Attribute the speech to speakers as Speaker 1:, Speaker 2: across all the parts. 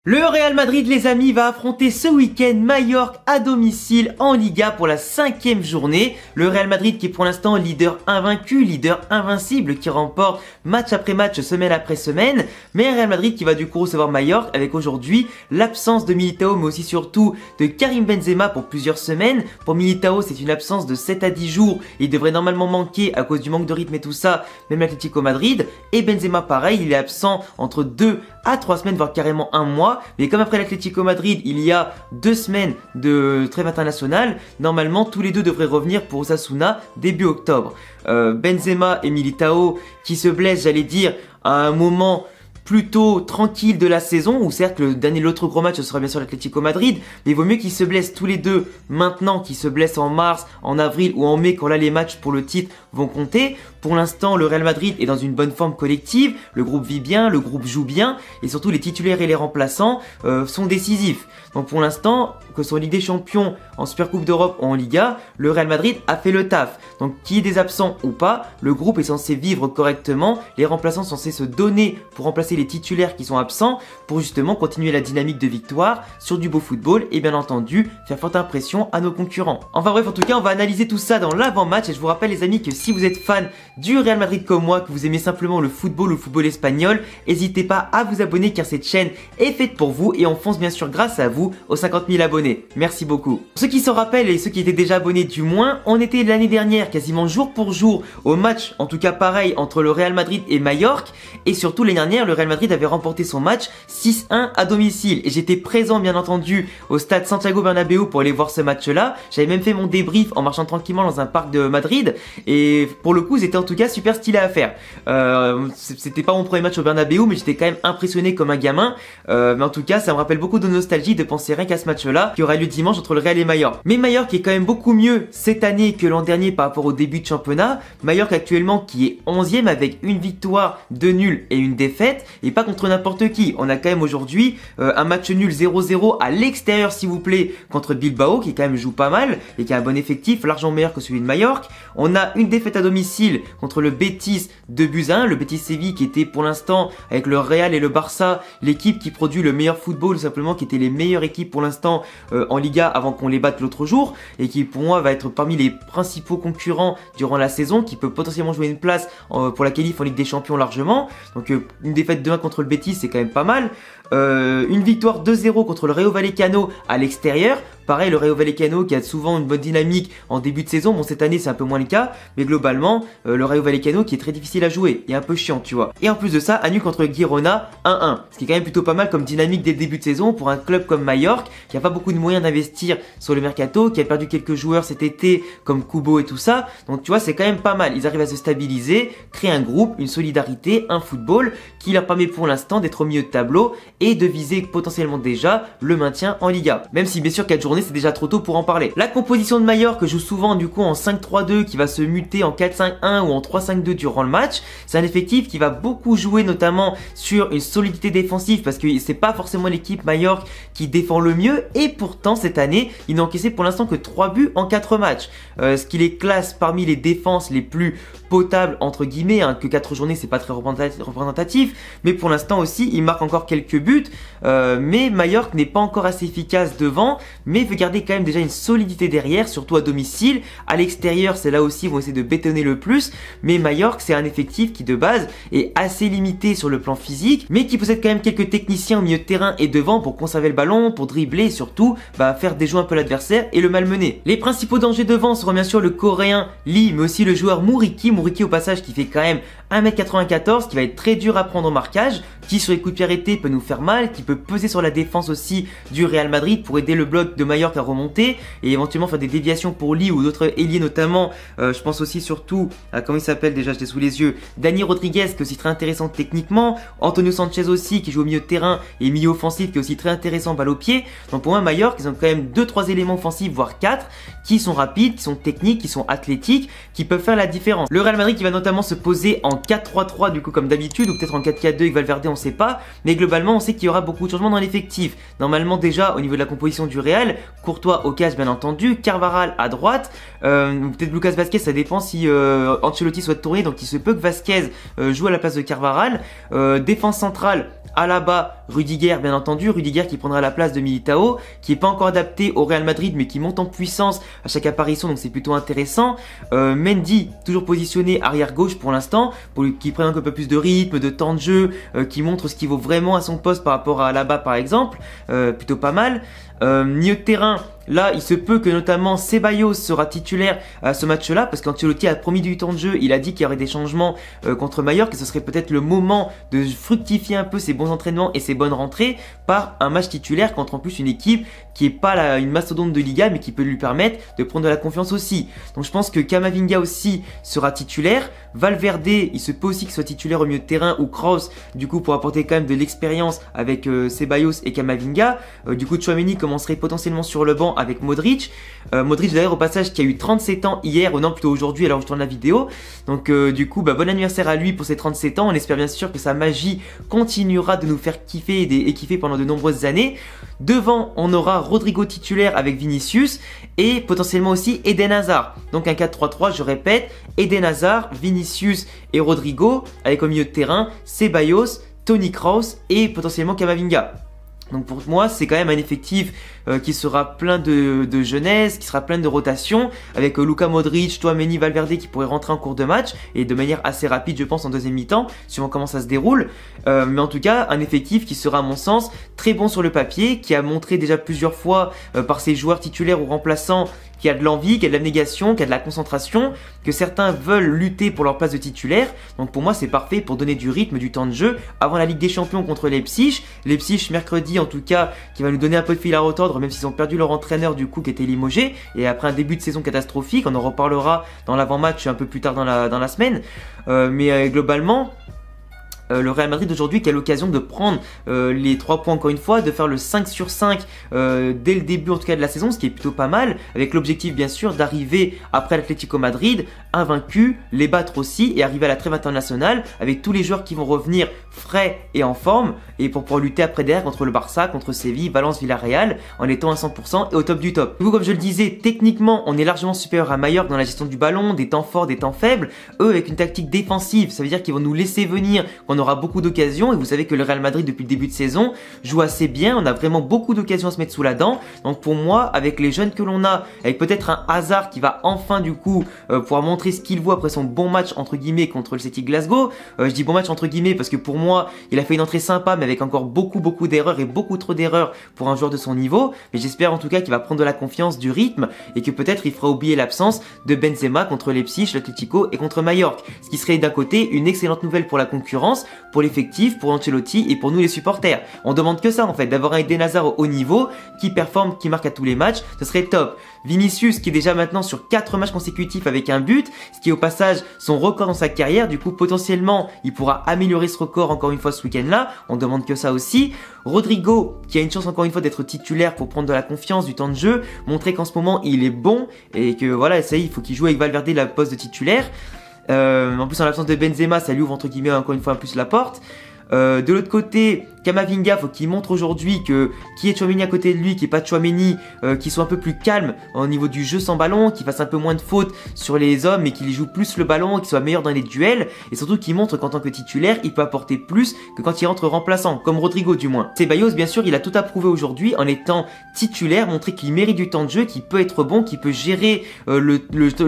Speaker 1: Le Real Madrid, les amis, va affronter ce week-end Majorque à domicile en Liga pour la 5e journée. Le Real Madrid qui est pour l'instant leader invaincu, leader invincible, qui remporte match après match, semaine après semaine. Mais un Real Madrid qui va du coup recevoir Majorque avec aujourd'hui l'absence de Militao, mais aussi surtout de Karim Benzema pour plusieurs semaines. Pour Militao, c'est une absence de 7 à 10 jours. Il devrait normalement manquer à cause du manque de rythme et tout ça, même l'Atlético Madrid. Et Benzema, pareil, il est absent entre 2 à 3 semaines, voire carrément un mois. Mais comme après l'Atlético Madrid, il y a 2 semaines de trêve internationale, normalement tous les deux devraient revenir pour Osasuna début octobre. Benzema et Militao qui se blessent, j'allais dire, à un moment plutôt tranquille de la saison, où certes l'autre gros match ce sera bien sûr l'Atlético Madrid, mais il vaut mieux qu'ils se blessent tous les deux maintenant qu'ils se blessent en mars, en avril ou en mai quand là les matchs pour le titre vont compter. Pour l'instant le Real Madrid est dans une bonne forme collective, le groupe vit bien, le groupe joue bien et surtout les titulaires et les remplaçants sont décisifs. Donc pour l'instant, que ce soit en Ligue des Champions, en Super Coupe d'Europe ou en Liga, le Real Madrid a fait le taf. Donc qu'il y ait des absents ou pas, le groupe est censé vivre correctement, les remplaçants sont censés se donner pour remplacer les titulaires qui sont absents pour justement continuer la dynamique de victoire sur du beau football et bien entendu faire forte impression à nos concurrents. Enfin bref, en tout cas on va analyser tout ça dans l'avant-match et je vous rappelle les amis que si vous êtes fan du Real Madrid comme moi, que vous aimez simplement le football ou le football espagnol, n'hésitez pas à vous abonner car cette chaîne est faite pour vous et on fonce bien sûr grâce à vous aux 50 000 abonnés. Merci beaucoup. Pour ceux qui s'en rappellent et ceux qui étaient déjà abonnés du moins, on était l'année dernière quasiment jour pour jour au match, en tout cas pareil, entre le Real Madrid et Majorque et surtout l'année dernière le Real Madrid avait remporté son match 6-1 à domicile et j'étais présent bien entendu au stade Santiago Bernabéu pour aller voir ce match là. J'avais même fait mon débrief en marchant tranquillement dans un parc de Madrid et pour le coup c'était en tout cas super stylé à faire. C'était pas mon premier match au Bernabéu mais j'étais quand même impressionné comme un gamin, mais en tout cas ça me rappelle beaucoup de nostalgie de penser rien qu'à ce match là qui aura lieu dimanche entre le Real et Majorque. Mais Majorque est quand même beaucoup mieux cette année que l'an dernier par rapport au début de championnat. Majorque actuellement qui est 11e avec une victoire, 2 nuls et une défaite et pas contre n'importe qui. On a quand même aujourd'hui un match nul 0-0 à l'extérieur s'il vous plaît contre Bilbao qui quand même joue pas mal et qui a un bon effectif largement meilleur que celui de Majorque. On a une défaite à domicile contre le Betis 2-1, le Betis Séville qui était pour l'instant avec le Real et le Barça l'équipe qui produit le meilleur football simplement, qui était les meilleures équipes pour l'instant en Liga avant qu'on les batte l'autre jour et qui pour moi va être parmi les principaux concurrents durant la saison, qui peut potentiellement jouer une place pour la qualif en Ligue des Champions largement. Donc une défaite 2-1 contre le Betis c'est quand même pas mal. Une victoire 2-0 contre le Rayo Vallecano à l'extérieur. Pareil, le Rayo Vallecano qui a souvent une bonne dynamique en début de saison. Bon, cette année, c'est un peu moins le cas. Mais globalement, le Rayo Vallecano qui est très difficile à jouer et un peu chiant, tu vois. Et en plus de ça, un nul contre Girona, 1-1. Ce qui est quand même plutôt pas mal comme dynamique dès le début de saison pour un club comme Majorque qui a pas beaucoup de moyens d'investir sur le mercato, qui a perdu quelques joueurs cet été comme Kubo et tout ça. Donc, tu vois, c'est quand même pas mal. Ils arrivent à se stabiliser, créer un groupe, une solidarité, un football qui leur permet pour l'instant d'être au milieu de tableau et de viser potentiellement déjà le maintien en Liga. Même si bien sûr 4 journées c'est déjà trop tôt pour en parler. La composition de Majorque joue souvent du coup en 5-3-2 qui va se muter en 4-5-1 ou en 3-5-2 durant le match. C'est un effectif qui va beaucoup jouer notamment sur une solidité défensive parce que c'est pas forcément l'équipe Majorque qui défend le mieux et pourtant cette année ils n'ont encaissé pour l'instant que 3 buts en 4 matchs. Ce qui les classe parmi les défenses les plus potables entre guillemets, hein, que 4 journées c'est pas très représentatif, mais pour l'instant aussi ils marquent encore quelques buts. Mais Majorque n'est pas encore assez efficace devant, mais veut garder quand même déjà une solidité derrière, surtout à domicile. À l'extérieur, c'est là aussi ils vont essayer de bétonner le plus, mais Majorque c'est un effectif qui de base est assez limité sur le plan physique, mais qui possède quand même quelques techniciens au milieu de terrain et devant pour conserver le ballon, pour dribbler et surtout faire déjouer un peu l'adversaire et le malmener. Les principaux dangers devant seront bien sûr le coréen Lee, mais aussi le joueur Muriqi au passage qui fait quand même 1m94, qui va être très dur à prendre au marquage, qui sur les coups de pied arrêtés peut nous faire mal, qui peut peser sur la défense aussi du Real Madrid pour aider le bloc de Majorque à remonter et éventuellement faire des déviations pour Lee ou d'autres ailiers notamment. Je pense aussi surtout à comment il s'appelle déjà, je l'ai sous les yeux, Dani Rodriguez qui est aussi très intéressant techniquement, Antonio Sanchez aussi qui joue au milieu de terrain et milieu offensif qui est aussi très intéressant balle au pied. Donc pour moi Majorque ils ont quand même 2-3 éléments offensifs voire 4 qui sont rapides, qui sont techniques, qui sont athlétiques, qui peuvent faire la différence. Le Real Madrid qui va notamment se poser en 4-3-3 du coup comme d'habitude, ou peut-être en 4-4-2 avec Valverde, on sait pas. Mais globalement, on sait qu'il y aura beaucoup de changements dans l'effectif. Normalement déjà au niveau de la composition du Real, Courtois au casque bien entendu, Carvajal à droite, peut-être Lucas Vazquez, ça dépend si Ancelotti souhaite tourner, donc il se peut que Vazquez joue à la place de Carvajal. Défense centrale, Alaba, Rudiger bien entendu, Rudiger qui prendra la place de Militao, qui est pas encore adapté au Real Madrid mais qui monte en puissance à chaque apparition, donc c'est plutôt intéressant. Mendy toujours positionné arrière gauche pour l'instant, pour qu'il prenne un peu plus de rythme, de temps de jeu, qui montre ce qu'il vaut vraiment à son poste par rapport à Alaba par exemple, plutôt pas mal. Milieu de terrain, là il se peut que notamment Ceballos sera titulaire à ce match-là parce qu'Ancelotti a promis du temps de jeu, il a dit qu'il y aurait des changements contre Mallorca, que ce serait peut-être le moment de fructifier un peu ses bons entraînements et ses bonnes rentrées par un match titulaire contre en plus une équipe qui est pas une mastodonte de Liga mais qui peut lui permettre de prendre de la confiance aussi. Donc je pense que Camavinga aussi sera titulaire, Valverde il se peut aussi qu'il soit titulaire au milieu de terrain ou Kroos du coup pour apporter quand même de l'expérience avec Ceballos et Camavinga. Du coup Tchouaméni commencerait potentiellement sur le banc avec Modric. Modric d'ailleurs au passage qui a eu 37 ans hier, ou non plutôt aujourd'hui alors où je tourne la vidéo. Donc du coup bon anniversaire à lui pour ses 37 ans, on espère bien sûr que sa magie continuera de nous faire kiffer et kiffer pendant de nombreuses années. Devant on aura Rodrigo titulaire avec Vinicius et potentiellement aussi Eden Hazard. Donc un 4-3-3 je répète, Eden Hazard, Vinicius et Rodrigo avec au milieu de terrain Ceballos, Toni Kroos et potentiellement Camavinga. Donc pour moi c'est quand même un effectif qui sera plein de jeunesse, qui sera plein de rotation, avec Luka Modric, Tchouaméni, Valverde qui pourraient rentrer en cours de match et de manière assez rapide je pense en deuxième mi-temps, suivant comment ça se déroule. Mais en tout cas un effectif qui sera à mon sens très bon sur le papier, qui a montré déjà plusieurs fois par ses joueurs titulaires ou remplaçants qui a de l'envie, qui a de l'abnégation, qui a de la concentration, que certains veulent lutter pour leur place de titulaire. Donc pour moi c'est parfait pour donner du rythme, du temps de jeu avant la Ligue des Champions contre Leipzig. Leipzig mercredi en tout cas qui va nous donner un peu de fil à retordre même s'ils ont perdu leur entraîneur du coup qui était limogé. Et après un début de saison catastrophique, on en reparlera dans l'avant-match un peu plus tard dans la semaine. Mais globalement... le Real Madrid aujourd'hui qui a l'occasion de prendre les 3 points encore une fois, de faire le 5 sur 5 dès le début en tout cas de la saison, ce qui est plutôt pas mal, avec l'objectif bien sûr d'arriver après l'Atlético Madrid invaincu, les battre aussi et arriver à la trêve internationale avec tous les joueurs qui vont revenir frais et en forme et pour pouvoir lutter après derrière contre le Barça, contre Séville, Valence, Villarreal en étant à 100% et au top du top. Du coup comme je le disais, techniquement on est largement supérieur à Mallorca dans la gestion du ballon, des temps forts, des temps faibles, eux avec une tactique défensive, ça veut dire qu'ils vont nous laisser venir, on aura beaucoup d'occasions et vous savez que le Real Madrid depuis le début de saison joue assez bien, on a vraiment beaucoup d'occasions à se mettre sous la dent. Donc pour moi avec les jeunes que l'on a, avec peut-être un Hazard qui va enfin du coup pouvoir montrer ce qu'il vaut après son bon match entre guillemets contre le Celtic Glasgow, je dis bon match entre guillemets parce que pour moi il a fait une entrée sympa mais avec encore beaucoup d'erreurs et beaucoup trop d'erreurs pour un joueur de son niveau, mais j'espère en tout cas qu'il va prendre de la confiance, du rythme et que peut-être il fera oublier l'absence de Benzema contre Leipzig, l'Atlético et contre Mallorca, ce qui serait d'un côté une excellente nouvelle pour la concurrence, pour l'effectif, pour Ancelotti et pour nous les supporters. On demande que ça en fait, d'avoir un Eden Hazard au haut niveau, qui performe, qui marque à tous les matchs, ce serait top. Vinicius qui est déjà maintenant sur 4 matchs consécutifs avec un but, ce qui est au passage son record dans sa carrière, du coup potentiellement il pourra améliorer ce record encore une fois ce week-end là, on demande que ça aussi. Rodrigo qui a une chance encore une fois d'être titulaire pour prendre de la confiance, du temps de jeu, montrer qu'en ce moment il est bon et que voilà ça y est, il faut qu'il joue avec Valverde la poste de titulaire. En plus en l'absence de Benzema ça lui ouvre entre guillemets encore une fois plus la porte. De l'autre côté, Camavinga, faut qu'il montre aujourd'hui que qui est Tchouaméni à côté de lui, qui est pas Tchouaméni, qu'il soit un peu plus calme au niveau du jeu sans ballon, qu'il fasse un peu moins de fautes sur les hommes et qu'il joue plus le ballon, qu'il soit meilleur dans les duels et surtout qu'il montre qu'en tant que titulaire, il peut apporter plus que quand il rentre remplaçant, comme Rodrigo du moins. Ceballos, bien sûr, il a tout approuvé aujourd'hui en étant titulaire, montrer qu'il mérite du temps de jeu, qu'il peut être bon, qu'il peut gérer le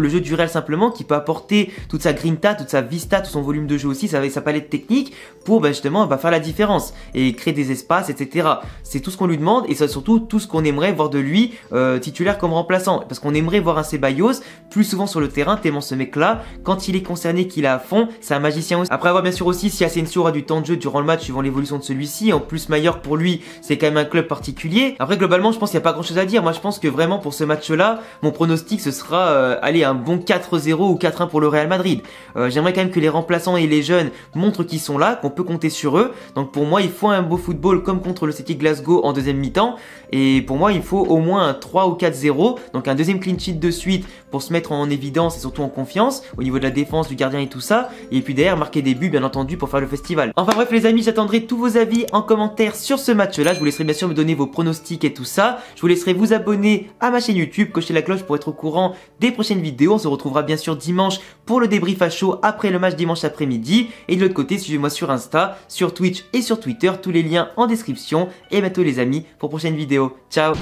Speaker 1: jeu du Real simplement, qu'il peut apporter toute sa grinta, toute sa vista, tout son volume de jeu aussi, sa palette technique pour justement faire la différence et créer des espaces, etc. C'est tout ce qu'on lui demande et c'est surtout tout ce qu'on aimerait voir de lui titulaire comme remplaçant, parce qu'on aimerait voir un Ceballos plus souvent sur le terrain tellement ce mec là quand il est concerné, qu'il est à fond, c'est un magicien aussi. Après avoir bien sûr aussi si Asensio aura du temps de jeu durant le match suivant l'évolution de celui-ci, en plus Mallorca pour lui c'est quand même un club particulier. Après globalement je pense qu'il n'y a pas grand chose à dire, moi je pense que vraiment pour ce match là mon pronostic ce sera allez un bon 4-0 ou 4-1 pour le Real Madrid. J'aimerais quand même que les remplaçants et les jeunes montrent qu'ils sont là, qu'on peut compter sur eux. Donc pour moi il faut un beau football comme contre le Celtic Glasgow en deuxième mi-temps. Et pour moi, il faut au moins un 3 ou 4-0, donc un deuxième clean sheet de suite pour se mettre en évidence et surtout en confiance au niveau de la défense, du gardien et tout ça. Et puis derrière, marquer des buts bien entendu pour faire le festival. Enfin bref les amis, j'attendrai tous vos avis en commentaire sur ce match-là. Je vous laisserai bien sûr me donner vos pronostics et tout ça. Je vous laisserai vous abonner à ma chaîne YouTube, cocher la cloche pour être au courant des prochaines vidéos. On se retrouvera bien sûr dimanche pour le débrief à chaud après le match dimanche après-midi. Et de l'autre côté, suivez-moi sur Insta, sur Twitch et sur Twitter. Tous les liens en description. Et à bientôt les amis pour prochaine vidéo. Ciao.